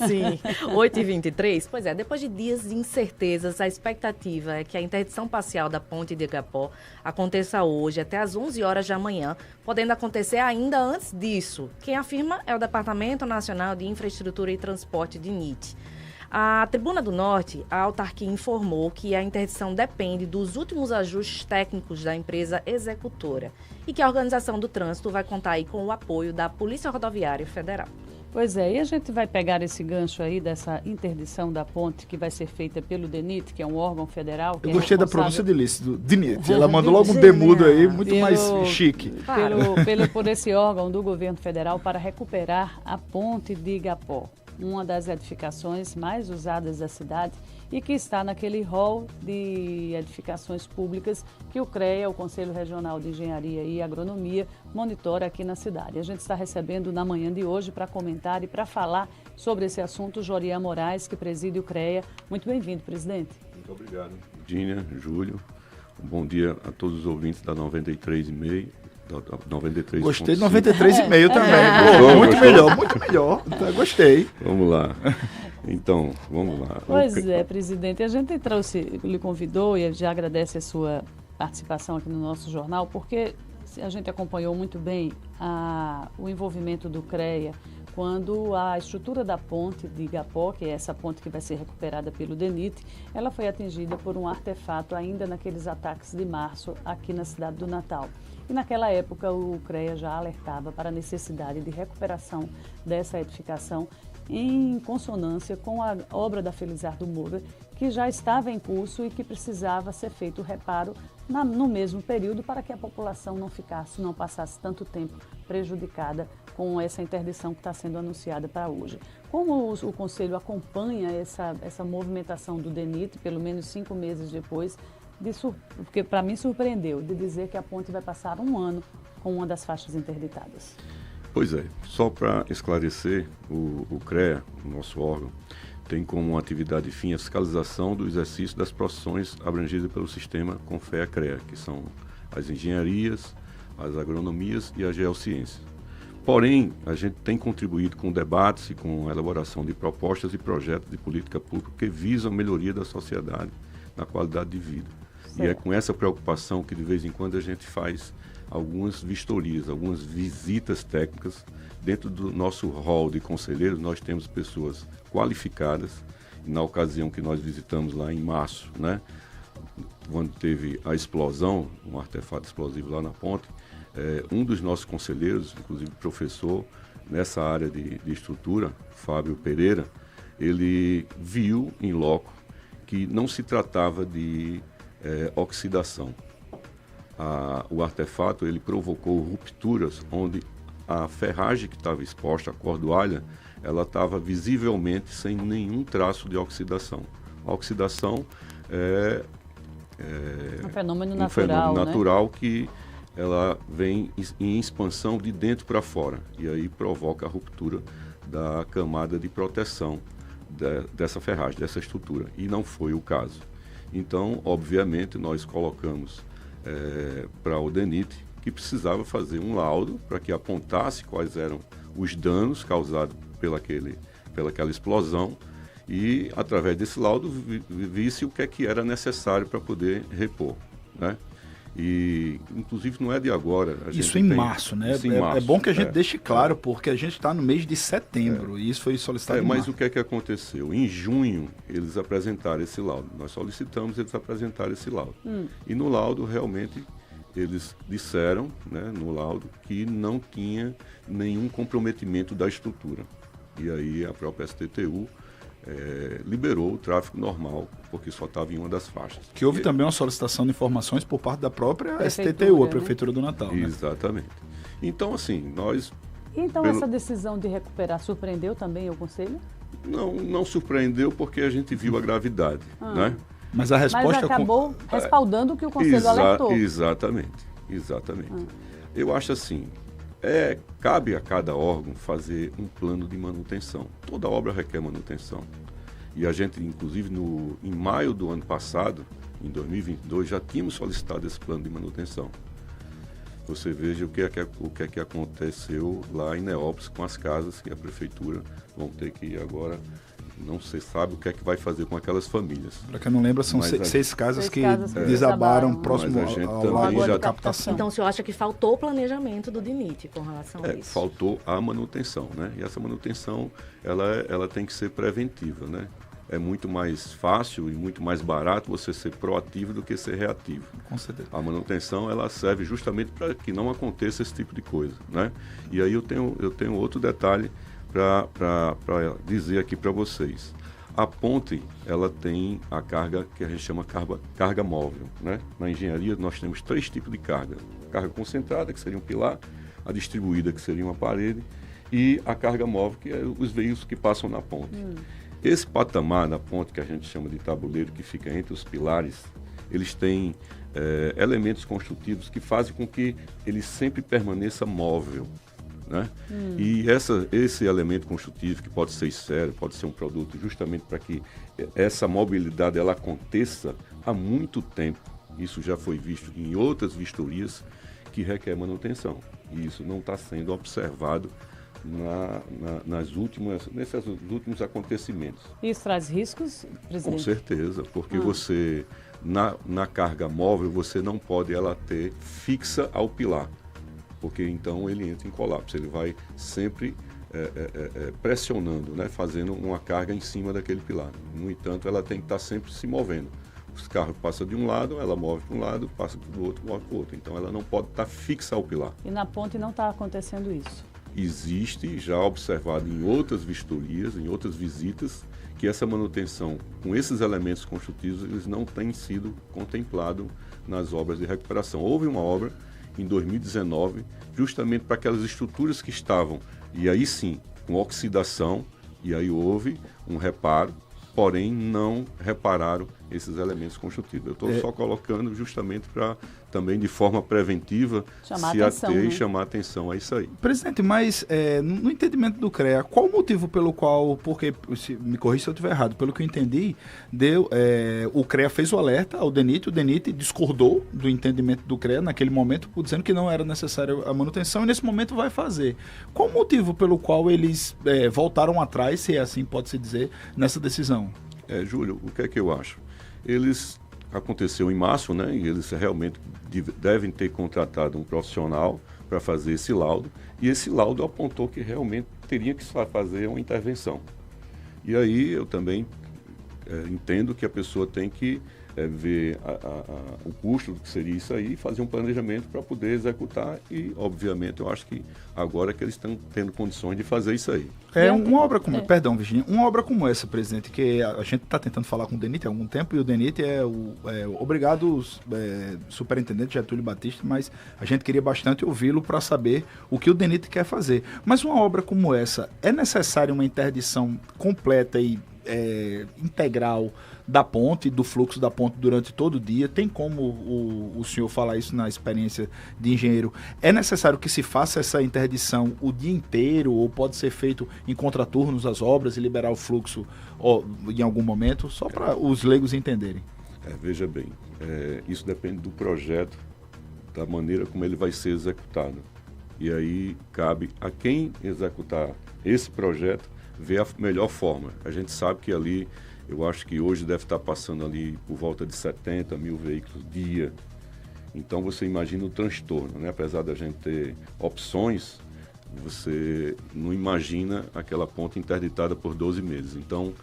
Sim, 8h23. Pois é, depois de dias de incertezas, a expectativa é que a interdição parcial da ponte de Igapó aconteça hoje até às 11 horas da manhã, podendo acontecer ainda antes disso. Quem afirma é o Departamento Nacional de Infraestrutura e Transporte de NIT. A Tribuna do Norte, a autarquia informou que a interdição depende dos últimos ajustes técnicos da empresa executora e que a organização do trânsito vai contar aí com o apoio da Polícia Rodoviária Federal. Pois é, e a gente vai pegar esse gancho aí dessa interdição da ponte que vai ser feita pelo DENIT, que é um órgão federal. Eu gostei da pronúncia de Lice, do DENIT. Ela mandou logo um demudo aí, muito mais chique. Por esse órgão do governo federal para recuperar a ponte de Igapó, uma das edificações mais usadas da cidade e que está naquele rol de edificações públicas que o CREA, o Conselho Regional de Engenharia e Agronomia, monitora aqui na cidade. A gente está recebendo na manhã de hoje para comentar e para falar sobre esse assunto o Jorian Moraes, que preside o CREA. Muito bem-vindo, presidente. Muito obrigado, Dina, Júlio. Um bom dia a todos os ouvintes da 93,5. 93. Gostei de 93,5 também. Muito melhor, muito melhor. Gostei. Vamos lá. Então, vamos lá. Pois é, presidente, a gente lhe convidou e já agradece a sua participação aqui no nosso jornal, porque a gente acompanhou muito bem o envolvimento do CREA quando a estrutura da ponte de Igapó, que é essa ponte que vai ser recuperada pelo DENIT, ela foi atingida por um artefato ainda naqueles ataques de março aqui na cidade do Natal. E naquela época o CREA já alertava para a necessidade de recuperação dessa edificação em consonância com a obra da Felizardo Moura, que já estava em curso e que precisava ser feito o reparo no mesmo período para que a população não passasse tanto tempo prejudicada com essa interdição que está sendo anunciada para hoje. Como o Conselho acompanha essa movimentação do DENIT, pelo menos 5 meses depois, porque para mim surpreendeu, de dizer que a ponte vai passar um ano com uma das faixas interditadas. Pois é, só para esclarecer, o CREA, o nosso órgão, tem como atividade fim a fiscalização do exercício das profissões abrangidas pelo sistema CONFEA-CREA, que são as engenharias, as agronomias e a geociência. Porém, a gente tem contribuído com debates e com a elaboração de propostas e projetos de política pública que visam a melhoria da sociedade na qualidade de vida. Certo. E é com essa preocupação que de vez em quando a gente faz algumas vistorias, algumas visitas técnicas. Dentro do nosso hall de conselheiros, nós temos pessoas qualificadas. E na ocasião que nós visitamos lá em março, né, quando teve a explosão, um artefato explosivo lá na ponte, um dos nossos conselheiros, inclusive professor nessa área de estrutura, Fábio Pereira, ele viu em loco que não se tratava de oxidação. O artefato ele provocou rupturas onde a ferragem que estava exposta, a cordoalha, ela estava visivelmente sem nenhum traço de oxidação. A oxidação é um fenômeno um natural, fenômeno natural, né? Que ela vem em expansão de dentro para fora e aí provoca a ruptura da camada de proteção dessa ferragem, dessa estrutura. E não foi o caso. Então, obviamente, nós colocamos para o DENIT que precisava fazer um laudo para que apontasse quais eram os danos causados pelaquela explosão e, através desse laudo, visse o que é que era necessário para poder repor, né? E, inclusive, não é de agora. Isso em março, né? É bom que a gente deixe claro, porque a gente está no mês de setembro e isso foi solicitado em mas março. O que é que aconteceu? Em junho, eles apresentaram esse laudo. Nós solicitamos, eles apresentaram esse laudo. E no laudo, realmente, eles disseram, né, no laudo, que não tinha nenhum comprometimento da estrutura. E aí a própria STTU liberou o tráfego normal, porque só estava em uma das faixas. Que houve também uma solicitação de informações por parte da própria STTU, a Prefeitura do Natal. Né? Exatamente. Então, assim, nós... Então, essa decisão de recuperar surpreendeu também o Conselho? Não surpreendeu, porque a gente viu a gravidade, né? Mas a resposta... Mas acabou respaldando o que o Conselho alertou. Exatamente. Eu acho assim... cabe a cada órgão fazer um plano de manutenção. Toda obra requer manutenção. E a gente, inclusive, em maio do ano passado, em 2022, já tínhamos solicitado esse plano de manutenção. você veja o que é que aconteceu lá em Neópolis com as casas que a prefeitura vão ter que agora, não se sabe o que é que vai fazer com aquelas famílias. Para quem não lembra, são seis casas que desabaram próximo ao lago de captação. Então, o senhor acha que faltou o planejamento do DENIT com relação a isso? Faltou a manutenção, né? E essa manutenção, ela tem que ser preventiva, né? É muito mais fácil e muito mais barato você ser proativo do que ser reativo. Com certeza. A manutenção, ela serve justamente para que não aconteça esse tipo de coisa, né? E aí eu tenho outro detalhe para dizer aqui para vocês. A ponte, ela tem a carga que a gente chama carga móvel, né? Na engenharia, nós temos 3 tipos de carga. A carga concentrada, que seria um pilar, a distribuída, que seria uma parede, e a carga móvel, que é os veículos que passam na ponte. Esse patamar na ponte, que a gente chama de tabuleiro, que fica entre os pilares, eles têm elementos construtivos que fazem com que ele sempre permaneça móvel, né? E esse elemento construtivo, que pode ser esfera, pode ser um produto, justamente para que essa mobilidade ela aconteça há muito tempo. Isso já foi visto em outras vistorias que requer manutenção. E isso não está sendo observado nesses últimos acontecimentos. Isso traz riscos, presidente? Com certeza, porque você, na carga móvel, você não pode ela ter fixa ao pilar, porque então ele entra em colapso, ele vai sempre pressionando, né, fazendo uma carga em cima daquele pilar. No entanto, ela tem que estar sempre se movendo. Os carros passam de um lado, ela move para um lado, passa para o outro, move para o outro. Então ela não pode estar fixa ao pilar. E na ponte não está acontecendo isso? Existe, já observado em outras vistorias, em outras visitas, que essa manutenção com esses elementos construtivos, eles não têm sido contemplados nas obras de recuperação. Houve uma obra em 2019, justamente para aquelas estruturas que estavam, e aí sim, com oxidação, e aí houve um reparo, porém não repararam esses elementos construtivos. Eu estou só colocando justamente para também de forma preventiva se ater e chamar atenção a isso aí. Presidente, mas no entendimento do CREA, qual o motivo pelo qual, porque, me corrija se eu estiver errado, pelo que eu entendi, o CREA fez o alerta ao DENIT, o DENIT discordou do entendimento do CREA naquele momento, dizendo que não era necessária a manutenção, e nesse momento vai fazer. Qual o motivo pelo qual eles voltaram atrás, se assim pode-se dizer, nessa decisão? Júlio, o que é que eu acho? Aconteceu em março, né? E eles realmente devem ter contratado um profissional para fazer esse laudo. E esse laudo apontou que realmente teria que fazer uma intervenção. E aí eu também entendo que a pessoa tem que ver o custo do que seria isso aí e fazer um planejamento para poder executar. E, obviamente, eu acho que agora que eles estão tendo condições de fazer isso aí. Uma obra como... Perdão, Virginia. Uma obra como essa, presidente, que a gente está tentando falar com o DENIT há algum tempo, e o DENIT obrigado, superintendente Getúlio Batista, mas a gente queria bastante ouvi-lo para saber o que o DENIT quer fazer. Mas uma obra como essa, é necessária uma interdição completa e integral da ponte, do fluxo da ponte durante todo o dia? Tem como o senhor falar isso na experiência de engenheiro? É necessário que se faça essa interdição o dia inteiro, ou pode ser feito em contraturnos as obras e liberar o fluxo em algum momento? Só para os leigos entenderem. Veja bem, isso depende do projeto, da maneira como ele vai ser executado. E aí cabe a quem executar esse projeto ver a melhor forma. A gente sabe que ali, eu acho que hoje deve estar passando ali por volta de 70 mil veículos dia. Então você imagina o transtorno, né? Apesar da gente ter opções, você não imagina aquela ponte interditada por 12 meses. Então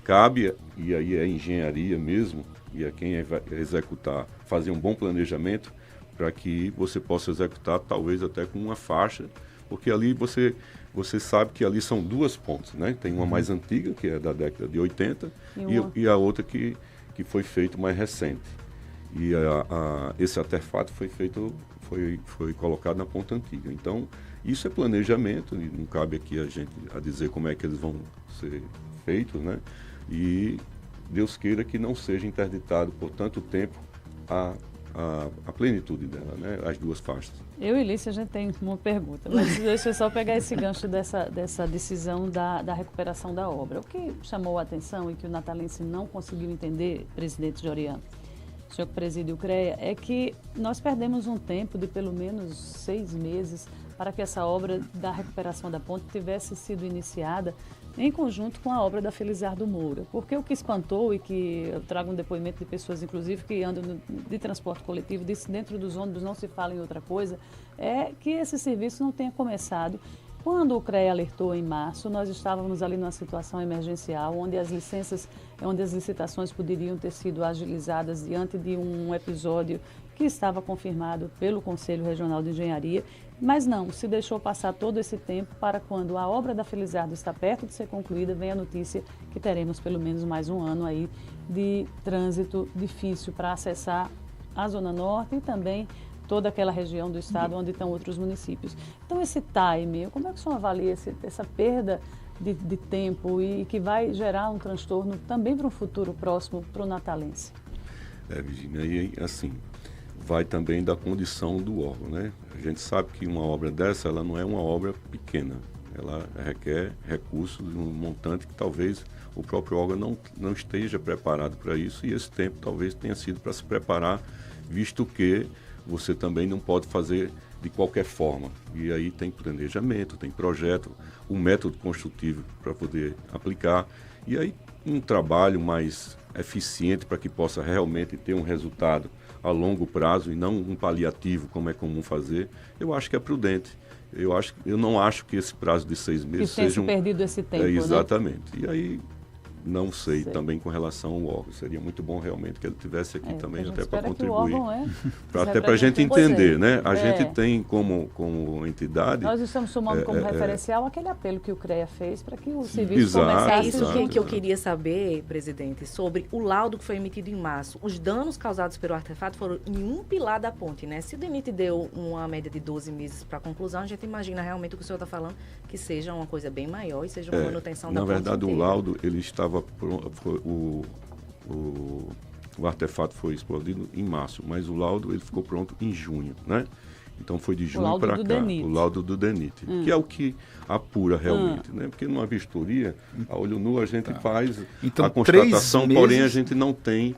cabe, e aí é engenharia mesmo, e a quem vai executar, fazer um bom planejamento para que você possa executar talvez até com uma faixa, porque ali você sabe que ali são 2 pontes, né? Tem uma mais antiga, que é da década de 80, e a outra que foi feita mais recente. E esse artefato foi colocado na ponta antiga. Então, isso é planejamento, e não cabe aqui a gente dizer como é que eles vão ser feitos, né? E Deus queira que não seja interditado por tanto tempo a plenitude dela, né? As 2 faixas. Eu e Lícia, a gente tem uma pergunta, mas deixa eu só pegar esse gancho dessa decisão da recuperação da obra. O que chamou a atenção e que o natalense não conseguiu entender, presidente Joriano, o senhor que preside o CREA, é que nós perdemos um tempo de pelo menos 6 meses para que essa obra da recuperação da ponte tivesse sido iniciada em conjunto com a obra da Felizardo Moura. Porque o que espantou, e que eu trago um depoimento de pessoas, inclusive, que andam de transporte coletivo, disse dentro dos ônibus não se fala em outra coisa, é que esse serviço não tenha começado. Quando o CREA alertou em março, nós estávamos ali numa situação emergencial, onde as licitações poderiam ter sido agilizadas diante de um episódio que estava confirmado pelo Conselho Regional de Engenharia, mas não, se deixou passar todo esse tempo para quando a obra da Felizardo está perto de ser concluída, vem a notícia que teremos pelo menos mais um ano aí de trânsito difícil para acessar a Zona Norte e também toda aquela região do estado onde estão outros municípios. Então esse time, como é que o senhor avalia essa perda de tempo e que vai gerar um transtorno também para um futuro próximo para o natalense? Virginia, e assim, vai também da condição do órgão, né? A gente sabe que uma obra dessa, ela não é uma obra pequena, ela requer recursos de um montante que talvez o próprio órgão não esteja preparado para isso, e esse tempo talvez tenha sido para se preparar, visto que você também não pode fazer de qualquer forma. E aí tem planejamento, tem projeto, um método construtivo para poder aplicar. E aí um trabalho mais eficiente para que possa realmente ter um resultado a longo prazo e não um paliativo, como é comum fazer, eu acho que é prudente. Eu não acho que esse prazo de 6 meses seja perdido esse tempo, exatamente. Né? E aí não sei também com relação ao órgão. Seria muito bom realmente que ele estivesse aqui também, até para contribuir. Até para a gente entender, né? A gente tem como entidade... Nós estamos tomando como referencial aquele apelo que o CREA fez para que o serviço começasse. É isso que eu queria saber, presidente, sobre o laudo que foi emitido em março. Os danos causados pelo artefato foram em um pilar da ponte, né? Se o DENIT deu uma média de 12 meses para a conclusão, a gente imagina realmente o que o senhor está falando, que seja uma coisa bem maior e seja uma manutenção da ponte inteira. Na verdade, o laudo, ele estava... O artefato foi explodido em março, mas o laudo ele ficou pronto em junho, né? Então foi de junho para cá, o laudo do DENIT, que é o que apura realmente, né? Porque numa vistoria, a olho nu a gente faz a constatação, porém a gente não tem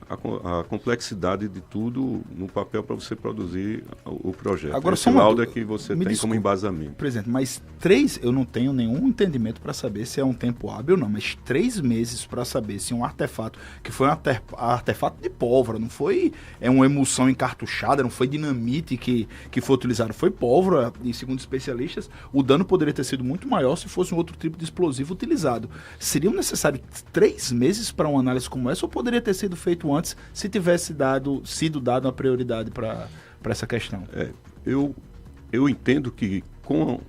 a complexidade de tudo no papel para você produzir o projeto. Agora, esse laudo é que você tem como embasamento. Presidente, mas eu não tenho nenhum entendimento para saber se é um tempo hábil ou não, mas 3 meses para saber se um artefato, que foi um artefato de pólvora, não foi uma emulsão encartuchada, não foi dinamite que foi utilizado, foi pólvora, e segundo especialistas, o dano poderia ter sido muito maior se fosse um outro tipo de explosivo utilizado. Seriam necessários 3 meses para uma análise como essa, ou poderia ter sido feito antes se tivesse sido dado uma prioridade para essa questão? Eu entendo que com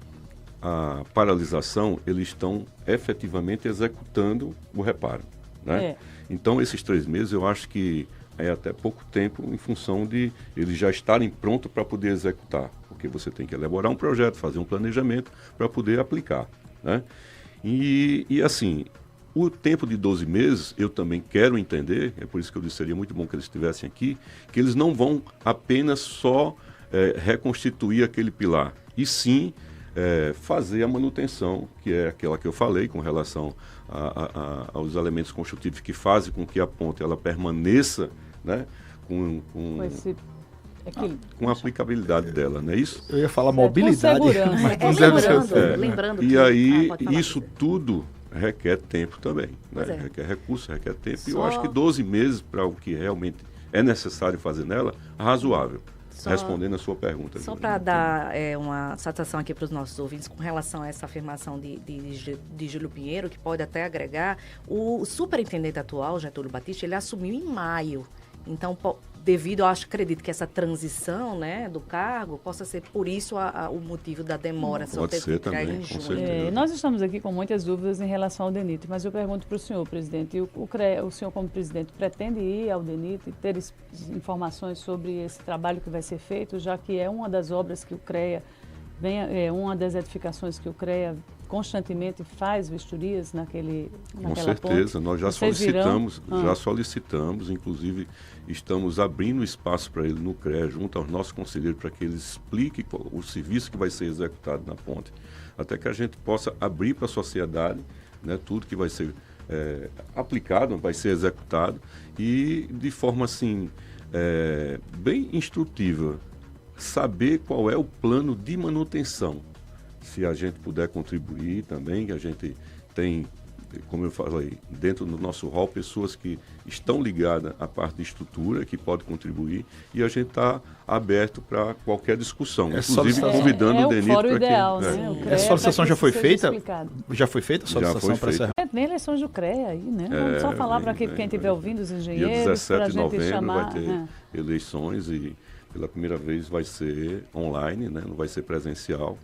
a paralisação eles estão efetivamente executando o reparo, né? Então esses 3 meses eu acho que é até pouco tempo em função de eles já estarem prontos para poder executar, porque você tem que elaborar um projeto, fazer um planejamento para poder aplicar, né? E assim, o tempo de 12 meses, eu também quero entender, é por isso que eu disse que seria muito bom que eles estivessem aqui, que eles não vão apenas só reconstituir aquele pilar, e sim fazer a manutenção, que é aquela que eu falei com relação aos elementos construtivos que fazem com que a ponte ela permaneça, né, com a aplicabilidade dela, não é isso? Eu ia falar mobilidade. Lembrando e aí, isso tudo requer tempo também, né? Requer recurso, requer tempo. E eu acho que 12 meses para o que realmente é necessário fazer nela, razoável. Respondendo a sua pergunta. Só para dar uma satisfação aqui para os nossos ouvintes com relação a essa afirmação de Júlio Pinheiro, que pode até agregar, o superintendente atual, Getúlio Batista, ele assumiu em maio. Então, devido, eu acredito que essa transição, né, do cargo possa ser por isso o motivo da demora. Pode ser também, com certeza. Nós estamos aqui com muitas dúvidas em relação ao DENIT, mas eu pergunto para o senhor, presidente, o senhor como presidente pretende ir ao DENIT e ter informações sobre esse trabalho que vai ser feito, já que é uma das obras que o CREA, uma das edificações que o CREA constantemente faz vistorias naquela Com certeza, ponte. Nós já solicitamos, inclusive estamos abrindo espaço para ele no CREA, junto aos nossos conselheiros, para que eles expliquem o serviço que vai ser executado na ponte, até que a gente possa abrir para a sociedade, né, tudo que vai ser aplicado, vai ser executado e de forma assim bem instrutiva, saber qual é o plano de manutenção. Se a gente puder contribuir também, que a gente tem, como eu falei, dentro do nosso hall, pessoas que estão ligadas à parte de estrutura, que podem contribuir, e a gente está aberto para qualquer discussão, inclusive convidando o DENIT para que... Ideal, né? Essa solicitação já foi feita? Já foi feita a solicitação para essa... Tem eleições do CREA aí, né? Vamos só falar para quem estiver ouvindo, os engenheiros, dia 17 de novembro chamar... vai ter eleições e pela primeira vez vai ser online, né? Não vai ser presencial.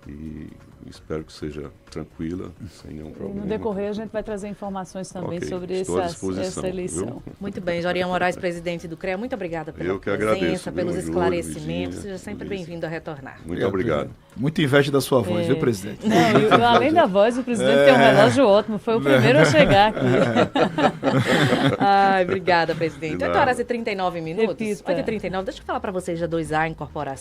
E espero que seja tranquila, sem nenhum problema. E no decorrer a gente vai trazer informações também sobre essa eleição. Viu? Muito bem, Jorinha Moraes, presidente do CREA, muito obrigada pela presença, pelos esclarecimentos. Seja sempre bem-vindo a retornar. Muito obrigado. Muita inveja da sua voz, viu, presidente? Não, além da voz, o presidente tem um relógio ótimo, foi o primeiro a chegar aqui. Ai, obrigada, presidente. 8h39. Repita. 8h39, deixa eu falar para vocês da 2A Incorporação.